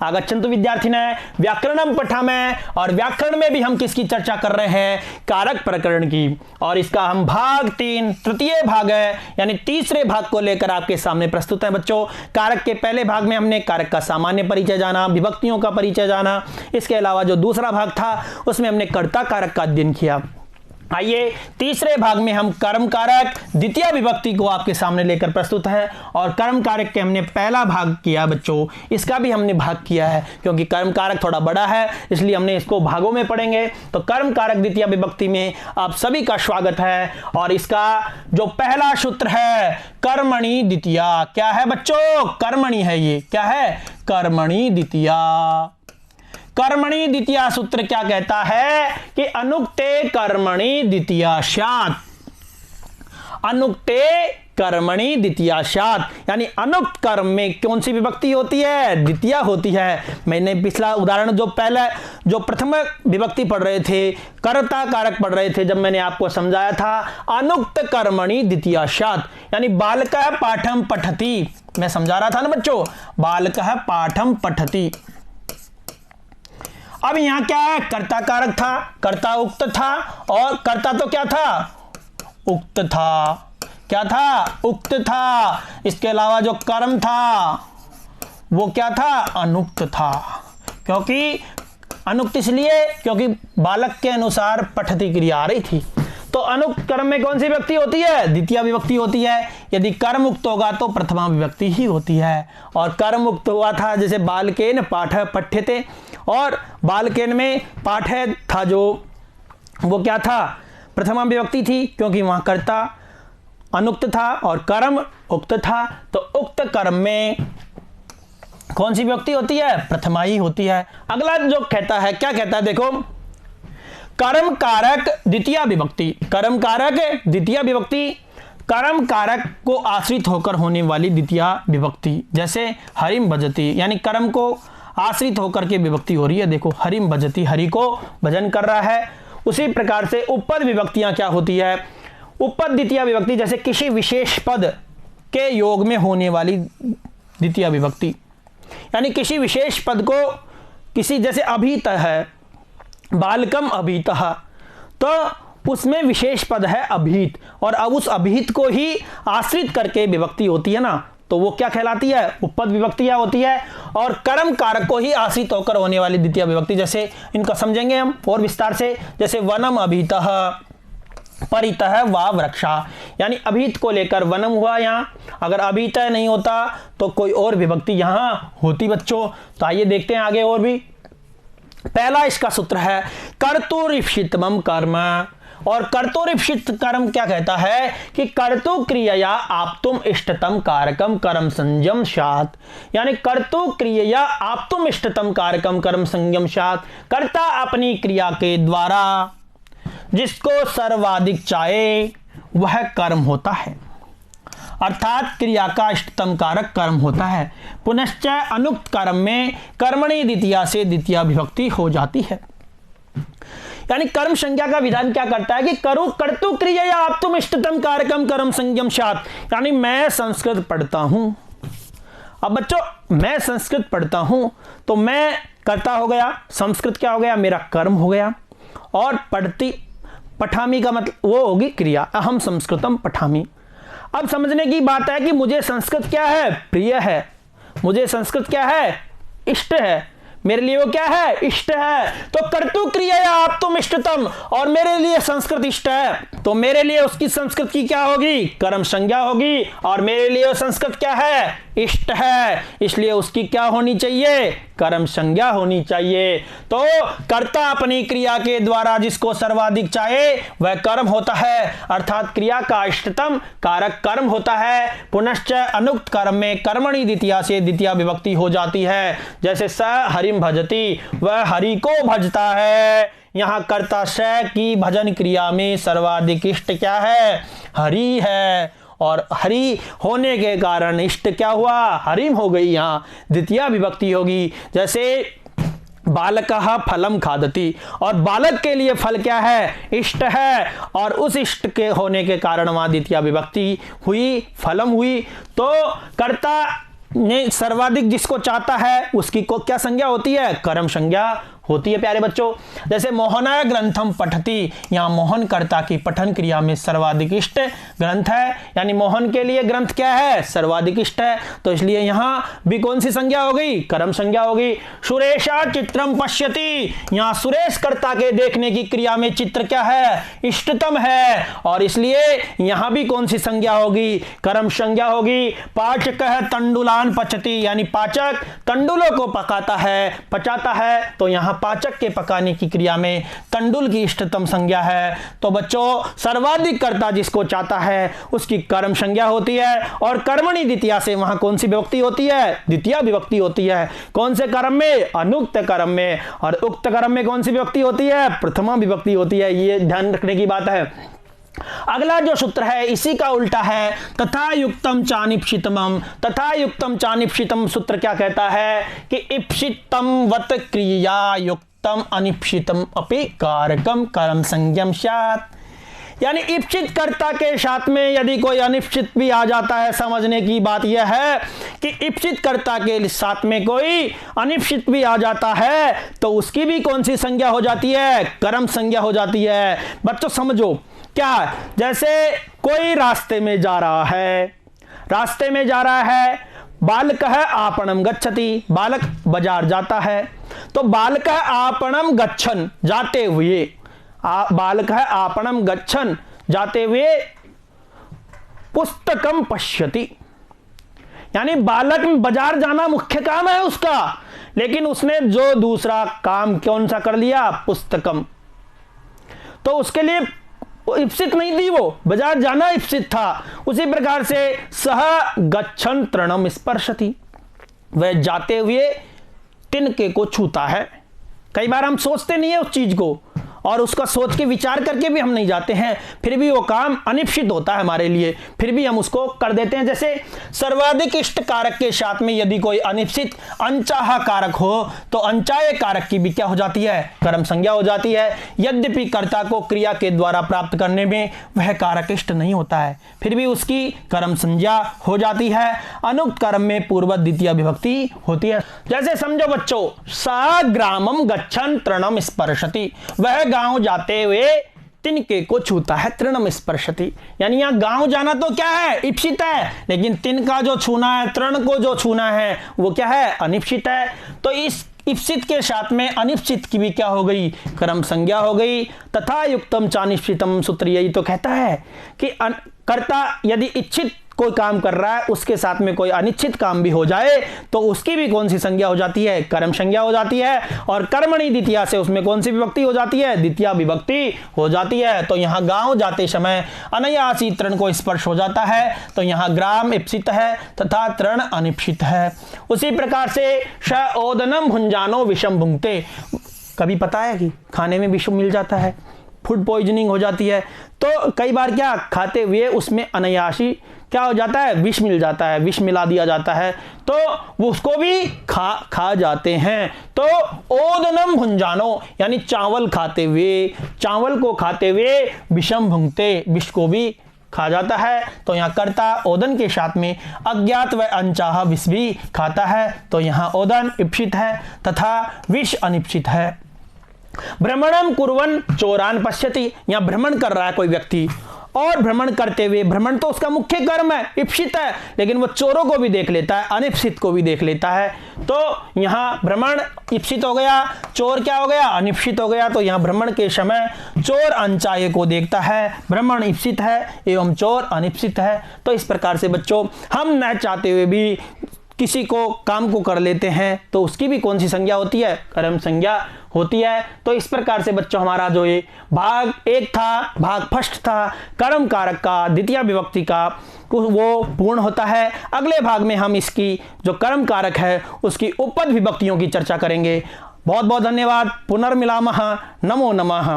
आगच्छन्तु विद्यार्थिनः व्याकरणम पठामः। और व्याकरण में भी हम किसकी चर्चा कर रहे हैं? कारक प्रकरण की। और इसका हम भाग 3 तृतीय भाग है यानी तीसरे भाग को लेकर आपके सामने प्रस्तुत है बच्चों। कारक के पहले भाग में हमने कारक का सामान्य परिचय जाना, विभक्तियों का परिचय जाना। इसके अलावा जो दूसरा भाग था उसमें हमने कर्ता कारक का अध्ययन किया। आइए तीसरे भाग में हम कर्म कारक द्वितीय विभक्ति को आपके सामने लेकर प्रस्तुत है। और कर्म कारक के हमने पहला भाग किया बच्चों, इसका भी हमने भाग किया है क्योंकि कर्म कारक थोड़ा बड़ा है इसलिए हमने इसको भागों में पढ़ेंगे। तो कर्म कारक द्वितीय विभक्ति में आप सभी का स्वागत है। और इसका जो पहला सूत्र है कर्मणि द्वितीय, क्या है बच्चों? कर्मणि है। ये क्या है? कर्मणि द्वितीय। कर्मणि द्वितीय सूत्र क्या कहता है कि अनुक्ते कर्मणि द्वितीय स्यात्। अनुक्ते कर्मणि द्वितीय स्यात् यानी अनुक्त कर्म में कौन सी विभक्ति होती है? द्वितीय होती है। मैंने पिछला उदाहरण जो प्रथम विभक्ति पढ़ रहे थे, कर्ता कारक पढ़ रहे थे, जब मैंने आपको समझाया था अनुक्त कर्मणि द्वितीय स्यात् यानी बालकः पाठम पठति। मैं समझा रहा था ना बच्चों, बालकः पाठम पठति। अब यहां क्या है? कर्ता कारक था, कर्ता उक्त था और कर्ता तो क्या था? उक्त था। क्या था? उक्त था। इसके अलावा जो कर्म था वो क्या था? अनुक्त था। क्योंकि अनुक्त इसलिए क्योंकि बालक के अनुसार पठती क्रिया आ रही थी। तो अनुक्त कर्म में कौन सी विभक्ति होती है? द्वितीय विभक्ति होती है। यदि कर्म उक्त होगा तो प्रथमा विभक्ति ही होती है। और कर्म उक्त हुआ था जैसे बालकेन पाठ पठ्यते, और बालकेन में पाठ था जो वो क्या था? प्रथमा विभक्ति थी क्योंकि वहां कर्ता अनुक्त था और कर्म उक्त था। तो उक्त कर्म में कौन सी विभक्ति होती है? प्रथमा ही होती है। अगला जो कहता है, क्या कहता है देखो, कर्म कारक द्वितीय विभक्ति। कर्म कारक द्वितीय विभक्ति, कर्म कारक को आश्रित होकर होने वाली द्वितीय विभक्ति। जैसे हरिम भजति यानी कर्म को आश्रित होकर के विभक्ति हो रही है। देखो हरिम भजति, हरि को भजन कर रहा है। उसी प्रकार से उपपद विभक्तियां क्या होती है? उपपद द्वितीय विभक्ति जैसे किसी विशेष पद के योग में होने वाली द्वितीय विभक्ति यानी किसी विशेष पद को किसी, जैसे अभीत है, बालकम अभीतः, तो उसमें विशेष पद है अभीत और अब उस अभीत को ही आश्रित करके विभक्ति होती है ना, तो वो क्या कहलाती है? उपपद विभक्तियां होती है। और कर्म कारक को ही आश्रित होकर होने वाली द्वितीय विभक्ति, जैसे इनका समझेंगे हम और विस्तार से। जैसे वनम अभीतः परितः वा वृक्षा यानी अभीत को लेकर वनम हुआ यहाँ, अगर अभीतः नहीं होता तो कोई और विभक्ति यहाँ होती बच्चों। तो आइए देखते हैं आगे और भी। पहला इसका सूत्र है कर्तुरीप्सितमं कर्म। और कर्तुरीप्सित कर्म क्या कहता है कि कर्तु क्रियया आप्तुम इष्टतम कारकम कर्म संयम स्यात् यानी कर्तु क्रियया आप्तुम इष्टतम कारकम कर्म संयम स्यात्। कर्ता अपनी क्रिया के द्वारा जिसको सर्वाधिक चाहे वह कर्म होता है, अर्थात क्रिया का इष्टतम कारक कर्म होता है। पुनश्च अनुक्त कर्म में कर्मणि द्वितीया से द्वितीय विभक्ति हो जाती है। यानी कर्म संज्ञा का विधान क्या करता है कि कर्तु क्रिया या आप्तुम इष्टतम कारकम कर्म संयम स्यात्। यानी मैं संस्कृत पढ़ता हूं। अब बच्चों मैं संस्कृत पढ़ता हूं तो मैं कर्ता हो गया, संस्कृत क्या हो गया? मेरा कर्म हो गया। और पठामी का मतलब वो होगी क्रिया, अहम संस्कृतम पठामी। अब समझने की बात है कि मुझे संस्कृत क्या है? प्रिय है। मुझे संस्कृत क्या है? इष्ट है। मेरे लिए वो क्या है? इष्ट है। तो कर्तु क्रिया या आप्तुम इष्टतम, और मेरे लिए संस्कृत इष्ट है तो मेरे लिए उसकी संस्कृत की क्या होगी? कर्म संज्ञा होगी। और मेरे लिए संस्कृत क्या है? इष्ट है, इसलिए उसकी क्या होनी चाहिए? कर्म संज्ञा होनी चाहिए। तो कर्ता अपनी क्रिया के द्वारा जिसको सर्वाधिक चाहे वह कर्म होता है, अर्थात क्रिया का इष्टतम कारक कर्म होता है। पुनश्च अनुक्त कर्म में कर्मणि द्वितीया से द्वितीय विभक्ति हो जाती है। जैसे स हरिम भजति, वह हरि को भजता है। यहां कर्ता स की भजन क्रिया में सर्वाधिक इष्ट क्या है? हरि है। और हरि होने के कारण इष्ट क्या हुआ? हरिम हो गई, यहाँ द्वितीय विभक्ति होगी। जैसे बालकः फलम खादति, और बालक के लिए फल क्या है? इष्ट है। और उस इष्ट के होने के कारण वहां द्वितीय विभक्ति हुई, फलम हुई। तो कर्ता ने सर्वाधिक जिसको चाहता है उसकी को क्या संज्ञा होती है? कर्म संज्ञा होती है प्यारे बच्चों। जैसे मोहनाय ग्रंथम पठती, यहाँ मोहन कर्ता की पठन क्रिया में सर्वाधिक इष्ट ग्रंथ है, यानी मोहन के लिए ग्रंथ क्या है? सर्वाधिक इष्ट है, तो इसलिए यहाँ भी कौन सी संज्ञा हो गई? कर्म संज्ञा होगी। सुरेशा चित्रम पश्यति, यहाँ सुरेश कर्ता के देखने की क्रिया में चित्र क्या है? इष्टतम है, और इसलिए यहाँ भी कौन सी संज्ञा होगी? कर्म संज्ञा होगी। पाचक है तंडुलान पचती, यानी पाचक तंडुलों को पकाता है, पचाता है, तो यहाँ पाचक के पकाने की क्रिया में तंडुल की इष्टतम संज्ञा है। तो बच्चों सर्वाधिक कर्ता जिसको चाहता है उसकी कर्म संज्ञा होती है, और कर्मणि द्वितीया से वहां कौन सी विभक्ति होती है? द्वितीय विभक्ति होती है। कौन से कर्म में? अनुक्त कर्म में। और उक्त कर्म में कौन सी विभक्ति होती है? प्रथमा विभक्ति होती है। ये ध्यान रखने की बात है। अगला जो सूत्र है इसी का उल्टा है, तथा युक्तम चानिप्सितम। तथा युक्तम चानिप्सितम सूत्र क्या कहता है कि इप्सितम वत क्रिया युक्तम अनिप्सितम अपि कारकम कर्म संज्ञम स्यात्, यानी इप्सित कर्ता के साथ में यदि कोई अनिप्सित भी आ जाता है, समझने की बात यह है कि इप्सित कर्ता के साथ में कोई अनिप्सित भी आ जाता है तो उसकी भी कौन सी संज्ञा हो जाती है? कर्म संज्ञा हो जाती है। बच्चों समझो क्या, जैसे कोई रास्ते में जा रहा है, रास्ते में जा रहा है, बालक है आपणम गच्छति, बालक बाजार जाता है, तो बालक है आपणम गच्छन, जाते हुए, बालक है आपणम गच्छन, जाते हुए पुस्तकम पश्यति, यानी बालक बाजार जाना मुख्य काम है उसका, लेकिन उसने जो दूसरा काम कौन सा कर लिया? पुस्तकम। तो उसके लिए इप्सित नहीं थी, वो बाजार जाना इप्सित था। उसी प्रकार से सह गच्छन तृणम स्पर्शति, वह जाते हुए तिनके को छूता है। कई बार हम सोचते नहीं है उस चीज को, और उसका सोच के विचार करके भी हम नहीं जाते हैं, फिर भी वो काम अनिप्सित होता है हमारे लिए, फिर भी हम उसको कर देते हैं। जैसे सर्वाधिक इष्ट कारक के साथ में यदि कोई अनिप्सित अनचाहा कारक हो तो अनचाहे कारक की भी क्या हो जाती है? कर्म संज्ञा हो जाती है। यद्यपि कर्ता को क्रिया के द्वारा प्राप्त करने में वह कारक इष्ट नहीं होता है, फिर भी उसकी कर्म संज्ञा हो जाती है। अनुक्त कर्म में पूर्व द्वितीय विभक्ति होती है। जैसे समझो बच्चों, सा ग्रामम गच्छन तृणम स्पर्शति, वह गांव जाते हुए तिनके को छूता है। तृणम स्पर्शति, यानी यहां गांव जाना तो क्या है? इप्सित है, लेकिन तिनका जो छूना है, तृण को जो छूना है, वो क्या है? अनिप्सित है। तो इस इप्सित के साथ में अनिप्सित की भी क्या हो गई? कर्म संज्ञा हो गई। तथा युक्तम चानिप्सितम सूत्र यही तो कहता है कि कर्ता यदि इच्छित कोई काम कर रहा है, उसके साथ में कोई अनिश्चित काम भी हो जाए तो उसकी भी कौन सी संज्ञा हो जाती है? कर्म संज्ञा हो जाती है। और कर्मणि द्वितीया से उसमें कौन सी विभक्ति हो जाती है? द्वितीय विभक्ति हो जाती है। तो यहाँ गांव जाते समय अनायासी तृण को स्पर्श हो जाता है, तो यहाँ ग्राम इप्सित है तथा तृण अनिप्सित है। उसी प्रकार से श ओदनम भुंजानो विषम भुंगते, कभी पता है कि खाने में विष मिल जाता है, फूड पॉइजनिंग हो जाती है, तो कई बार क्या खाते हुए उसमें अनायासी क्या हो जाता है? विष मिल जाता है, विष मिला दिया जाता है, तो वो उसको भी खा जाते हैं। तो ओदनम भुंजानो, यानी चावल खाते हुए, चावल को खाते हुए विषम भुंगते, विष को भी खा जाता है। तो यहाँ कर्ता ओदन के साथ में अज्ञात व अनचाहा विष भी खाता है, तो यहाँ ओदन इप्सित है तथा विष अनिप्सित है। भ्रमणम कुर्वन् चोरान पश्यति, यहाँ भ्रमण कर रहा है कोई व्यक्ति, और भ्रमण करते हुए, भ्रमण तो उसका मुख्य कर्म है, इप्सित है, लेकिन वो चोरों को भी देख लेता है, अनिप्सित को भी देख लेता है। तो यहाँ भ्रमण इप्सित हो गया, चोर क्या हो गया? अनिप्सित हो गया। तो यहाँ भ्रमण के समय चोर अनचाहे को देखता है, भ्रमण इप्सित है एवं चोर अनिप्सित है। तो इस प्रकार से बच्चों हम न चाहते हुए भी किसी को काम को कर लेते हैं तो उसकी भी कौन सी संज्ञा होती है? कर्म संज्ञा होती है। तो इस प्रकार से बच्चों हमारा जो ये भाग 1 था, भाग फर्स्ट था, कर्म कारक का द्वितीय विभक्ति का, वो पूर्ण होता है। अगले भाग में हम इसकी जो कर्म कारक है उसकी उपपद विभक्तियों की चर्चा करेंगे। बहुत बहुत धन्यवाद। पुनर्मिलामः। नमो नमः।